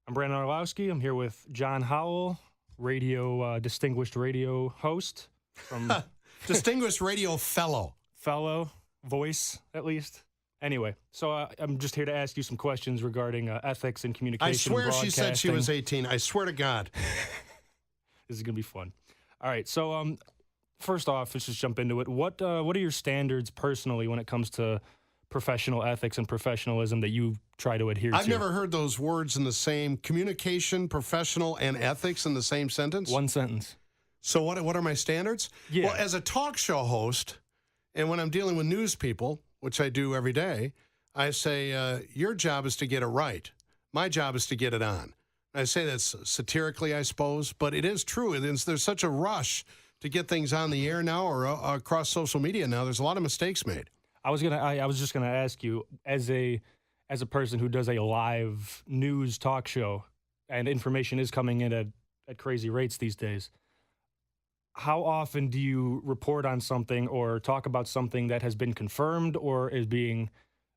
I'm Brandon Orlowski. I'm here with John Howell, distinguished radio host from Distinguished radio fellow. voice, at least. Anyway, so I'm just here to ask you some questions regarding ethics and communication. I swear she said she was broadcasting. 18. I swear to God. This is going to be fun. All right, so first off, let's just jump into it. What are your standards personally when it comes to professional ethics and professionalism that you try to adhere to? I've never heard those words in the same communication, professional, and ethics in the same sentence. One sentence. So what are my standards? Yeah. Well, as a talk show host, and when I'm dealing with news people, which I do every day, I say, your job is to get it right. My job is to get it on. I say that satirically, I suppose, but it is true. There's such a rush to get things on the air now or across social media now. There's a lot of mistakes made. I was just gonna ask you, as a person who does a live news talk show, and information is coming in at crazy rates these days. How often do you report on something or talk about something that has been confirmed or is being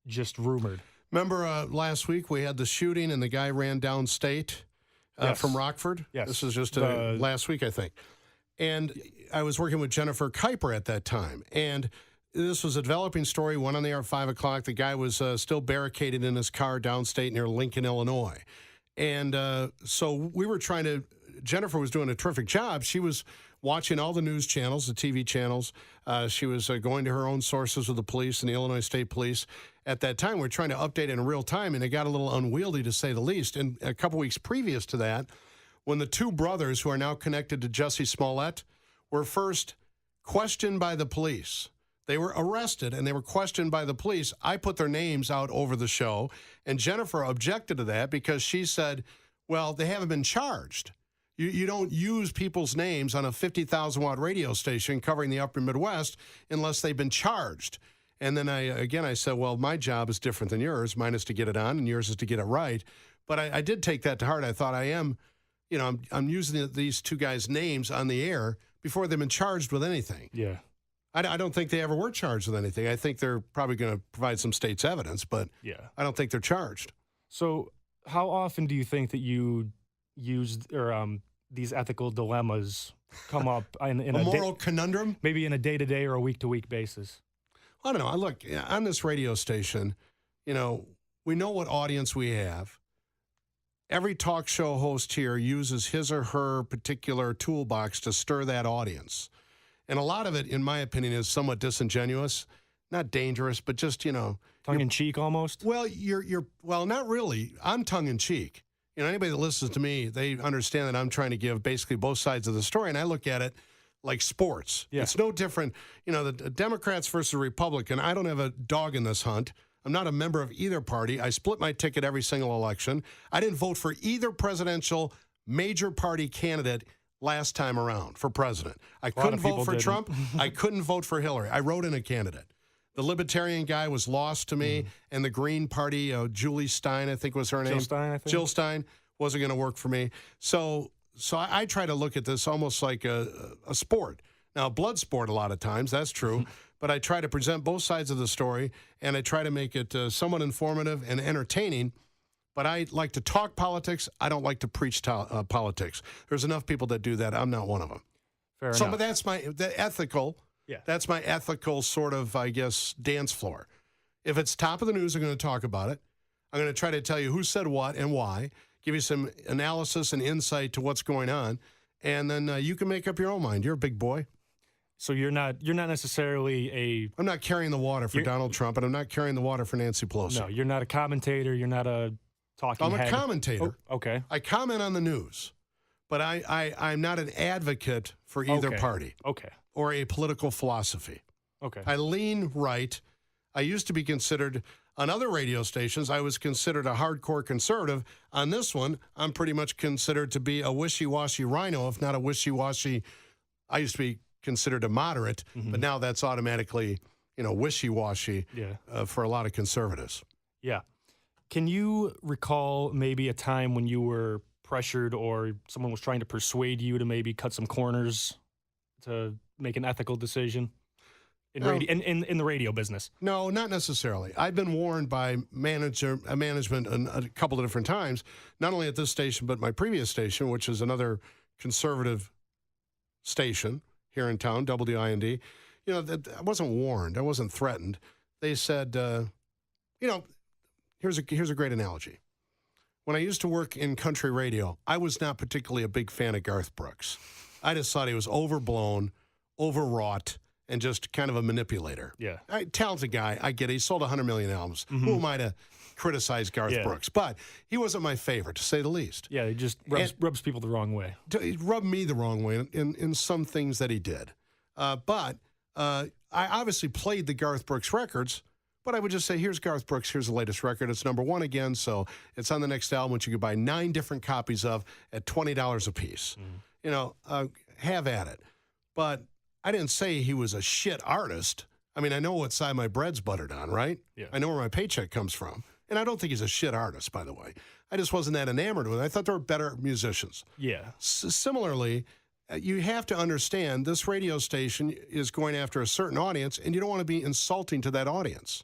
just rumored? Remember last week we had the shooting and the guy ran downstate Yes. from Rockford? Yes. This was just last week, I think. And I was working with Jennifer Kuiper at that time. And this was a developing story, went on the air at 5 o'clock. The guy was still barricaded in his car downstate near Lincoln, Illinois. And so we were Jennifer was doing a terrific job. She was watching all the news channels, the TV channels. She was going to her own sources with the police and the Illinois State Police. At that time, we were trying to update it in real time, and it got a little unwieldy, to say the least. And a couple weeks previous to that, when the two brothers who are now connected to Jussie Smollett were first questioned by the police, they were arrested and they were questioned by the police. I put their names out over the show, and Jennifer objected to that because she said, well, they haven't been charged. You don't use people's names on a 50,000-watt radio station covering the upper Midwest unless they've been charged. And then I said, well, my job is different than yours. Mine is to get it on, and yours is to get it right. But I did take that to heart. I thought I'm using these two guys' names on the air before they've been charged with anything. Yeah. I don't think they ever were charged with anything. I think they're probably going to provide some state's evidence, but Yeah. I don't think they're charged. So how often do you think that you use these ethical dilemmas come up in A moral conundrum? maybe in a day-to-day or a week-to-week basis? I don't know. Look, on this radio station, we know what audience we have. Every talk show host here uses his or her particular toolbox to stir that audience. And a lot of it, in my opinion, is somewhat disingenuous. Not dangerous, but just, Tongue-in-cheek almost? Well, well, not really. I'm tongue-in-cheek. Anybody that listens to me, they understand that I'm trying to give basically both sides of the story, and I look at it like sports. Yeah. It's no different. The Democrats versus the Republican, I don't have a dog in this hunt. I'm not a member of either party. I split my ticket every single election. I didn't vote for either presidential major party candidate last time around for president. I couldn't vote for Trump. I couldn't vote for Hillary. I wrote in a candidate. The Libertarian guy was lost to me, and the Green Party, Julie Stein, I think was her name. Jill Stein, I think. Jill Stein wasn't going to work for me. So I try to look at this almost like a sport. Now, blood sport a lot of times, that's true, but I try to present both sides of the story, and I try to make it somewhat informative and entertaining. But I like to talk politics. I don't like to preach politics. There's enough people that do that. I'm not one of them. Fair enough. But that's the ethical. Yeah. That's my ethical sort of, I guess, dance floor. If it's top of the news, I'm going to talk about it. I'm going to try to tell you who said what and why, give you some analysis and insight to what's going on, and then you can make up your own mind. You're a big boy. So you're not necessarily I'm not carrying the water for Donald Trump, and I'm not carrying the water for Nancy Pelosi. No, you're not a commentator. You're not a talking head. I'm a commentator. Oh, okay. I comment on the news, but I'm not an advocate for either party. Okay. Or a political philosophy. Okay. I lean right. I used to be considered, on other radio stations, I was considered a hardcore conservative. On this one, I'm pretty much considered to be a wishy-washy rhino, if not a wishy-washy. I used to be considered a moderate, but now that's automatically, wishy-washy for a lot of conservatives. Yeah. Can you recall maybe a time when you were pressured or someone was trying to persuade you to maybe cut some corners to make an ethical decision? in radio in the radio business? No, not necessarily. I've been warned by management a couple of different times, not only at this station, but my previous station, which is another conservative station here in town, WIND. You know, I wasn't warned. I wasn't threatened. They said, you know, here's a great analogy. When I used to work in country radio, I was not particularly a big fan of Garth Brooks. I just thought he was overblown, overwrought, and just kind of a manipulator. Yeah. Talented guy, I get it. He sold 100 million albums. Who am I to criticize Garth Brooks? But he wasn't my favorite, to say the least. Yeah, he just rubs people the wrong way. He rubbed me the wrong way in some things that he did. But I obviously played the Garth Brooks records, but I would just say, here's Garth Brooks, here's the latest record. It's #1 again, so it's on the next album, which you could buy 9 different copies of at $20 a piece. You know, have at it. But I didn't say he was a shit artist. I mean, I know what side my bread's buttered on, right? Yeah. I know where my paycheck comes from. And I don't think he's a shit artist, by the way. I just wasn't that enamored with him. I thought there were better musicians. Yeah. Similarly, you have to understand this radio station is going after a certain audience, and you don't want to be insulting to that audience.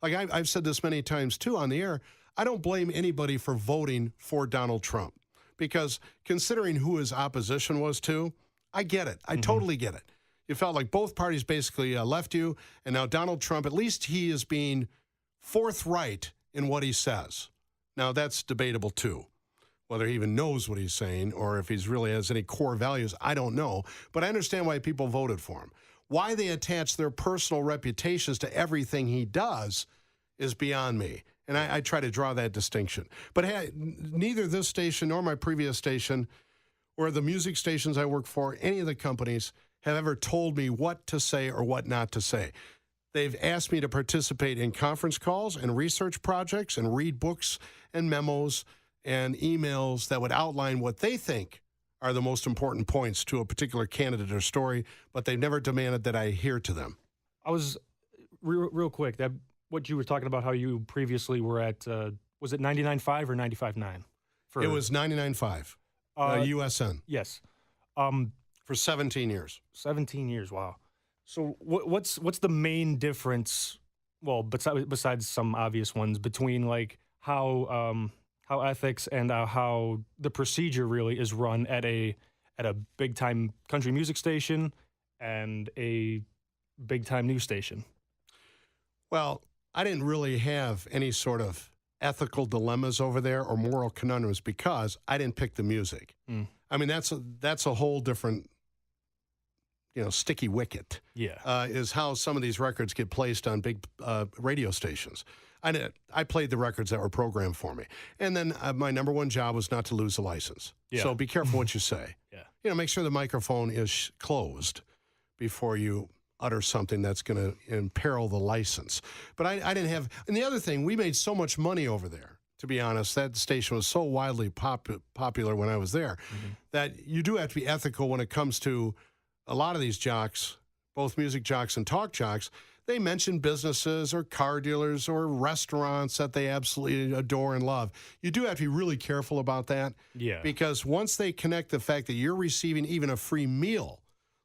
Like I've said this many times, too, on the air. I don't blame anybody for voting for Donald Trump because considering who his opposition was to, I get it. I totally get it. You felt like both parties basically left you, and now Donald Trump, at least he is being forthright in what he says. Now, that's debatable, too. Whether he even knows what he's saying or if he really has any core values, I don't know. But I understand why people voted for him. Why they attach their personal reputations to everything he does is beyond me. And I try to draw that distinction. But neither this station nor my previous station or the music stations I work for, any of the companies, have ever told me what to say or what not to say. They've asked me to participate in conference calls and research projects and read books and memos and emails that would outline what they think are the most important points to a particular candidate or story, but they've never demanded that I adhere to them. I was, real quick, that what you were talking about, how you previously were at, was it 99.5 or 95.9? It was 99.5, USN. Yes. For 17 years. 17 years, wow. So what's the main difference, well, besides some obvious ones, between like how ethics and how the procedure really is run at a big time country music station and a big time news station? Well, I didn't really have any sort of ethical dilemmas over there or moral conundrums because I didn't pick the music. I mean, that's a whole different, sticky wicket. Yeah, is how some of these records get placed on big radio stations. I played the records that were programmed for me. And then my number one job was not to lose the license. Yeah. So be careful what you say. Yeah. Make sure the microphone is closed before you utter something that's going to imperil the license. But I didn't have, and the other thing, we made so much money over there, to be honest. That station was so widely popular when I was there that you do have to be ethical when it comes to a lot of these jocks, both music jocks and talk jocks. They mention businesses or car dealers or restaurants that they absolutely adore and love. You do have to be really careful about that. Yeah. Because once they connect the fact that you're receiving even a free meal,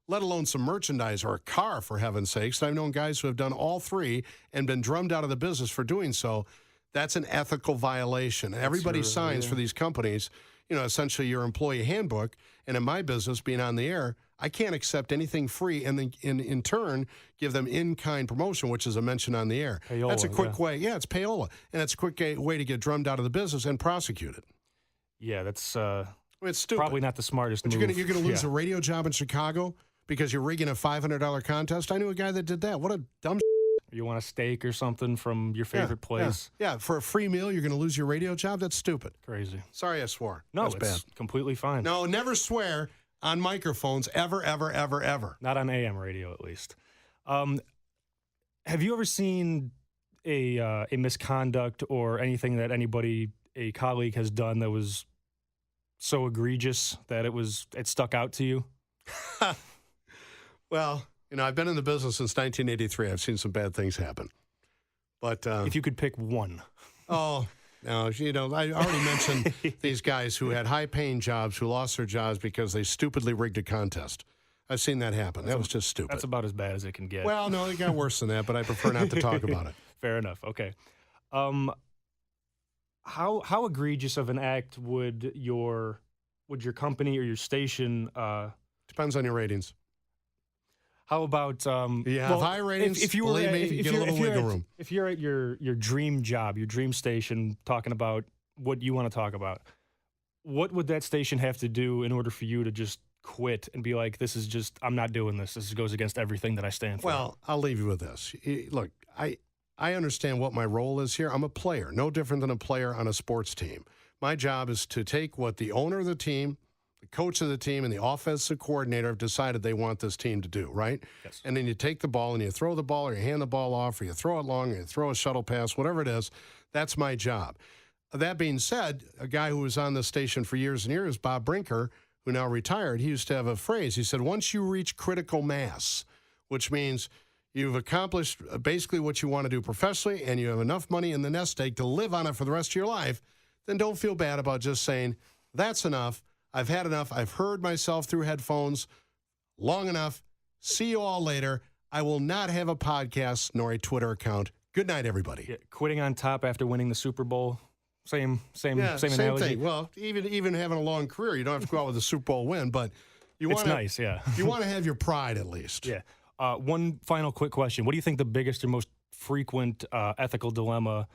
let alone some merchandise or a car, for heaven's sakes, and I've known guys who have done all three and been drummed out of the business for doing so, that's an ethical violation. Everybody signs for these companies, essentially your employee handbook. And in my business, being on the air, I can't accept anything free and then in turn give them in-kind promotion, which is a mention on the air. Payola, that's a quick way. Yeah, it's payola. And it's a quick way to get drummed out of the business and prosecuted. Yeah, that's it's stupid. probably not the smartest but move. You're going to lose a radio job in Chicago because you're rigging a $500 contest? I knew a guy that did that. What a dumb You want a steak or something from your favorite place? Yeah, for a free meal, you're going to lose your radio job? That's stupid. Crazy. Sorry I swore. No, That's it's bad. completely fine. No, never swear on microphones ever, ever, ever, ever. Not on AM radio, at least. Have you ever seen a misconduct or anything that a colleague has done that was so egregious that it stuck out to you? Well, I've been in the business since 1983. I've seen some bad things happen. But if you could pick one. Oh, no, I already mentioned these guys who had high-paying jobs who lost their jobs because they stupidly rigged a contest. I've seen that happen. That was just stupid. That's about as bad as it can get. Well, no, it got worse than that, but I prefer not to talk about it. Fair enough. Okay. How egregious of an act would your company or your station? Depends on your ratings. How about high ratings? If you believe me, you get a little wiggle room. If you're at your dream job, your dream station, talking about what you want to talk about, what would that station have to do in order for you to just quit and be like, this is just, I'm not doing this. This goes against everything that I stand for? Well, I'll leave you with this. Look, I understand what my role is here. I'm a player, no different than a player on a sports team. My job is to take what the owner of the team, the coach of the team, and the offensive coordinator have decided they want this team to do, right? Yes. And then you take the ball and you throw the ball, or you hand the ball off, or you throw it long, or you throw a shuttle pass, whatever it is. That's my job. That being said, a guy who was on the station for years and years, Bob Brinker, who now retired, he used to have a phrase. He said, once you reach critical mass, which means you've accomplished basically what you want to do professionally and you have enough money in the nest egg to live on it for the rest of your life, then don't feel bad about just saying, that's enough. I've had enough. I've heard myself through headphones long enough. See you all later. I will not have a podcast nor a Twitter account. Good night, everybody. Yeah, quitting on top after winning the Super Bowl. Same analogy. Same thing. Well, even having a long career, you don't have to go out with a Super Bowl win, but you want it's nice, yeah. You want to have your pride at least. Yeah. One final quick question. What do you think the biggest or most frequent ethical dilemma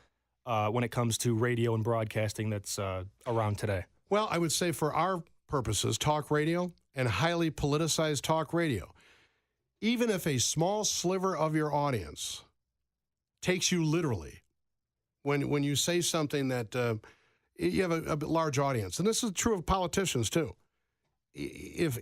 when it comes to radio and broadcasting that's around today? Well, I would say for our purposes, talk radio and highly politicized talk radio, even if a small sliver of your audience takes you literally, when you say something that you have a large audience, and this is true of politicians too. If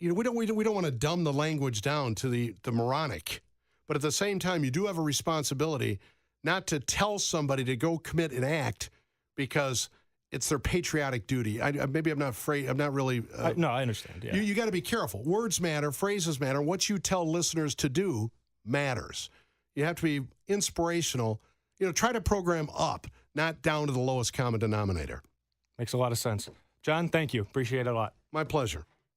we don't want to dumb the language down to the moronic, but at the same time, you do have a responsibility not to tell somebody to go commit an act because it's their patriotic duty. Maybe I'm not afraid. I'm not really. No, I understand. Yeah. You got to be careful. Words matter. Phrases matter. What you tell listeners to do matters. You have to be inspirational. Try to program up, not down to the lowest common denominator. Makes a lot of sense. John, thank you. Appreciate it a lot. My pleasure.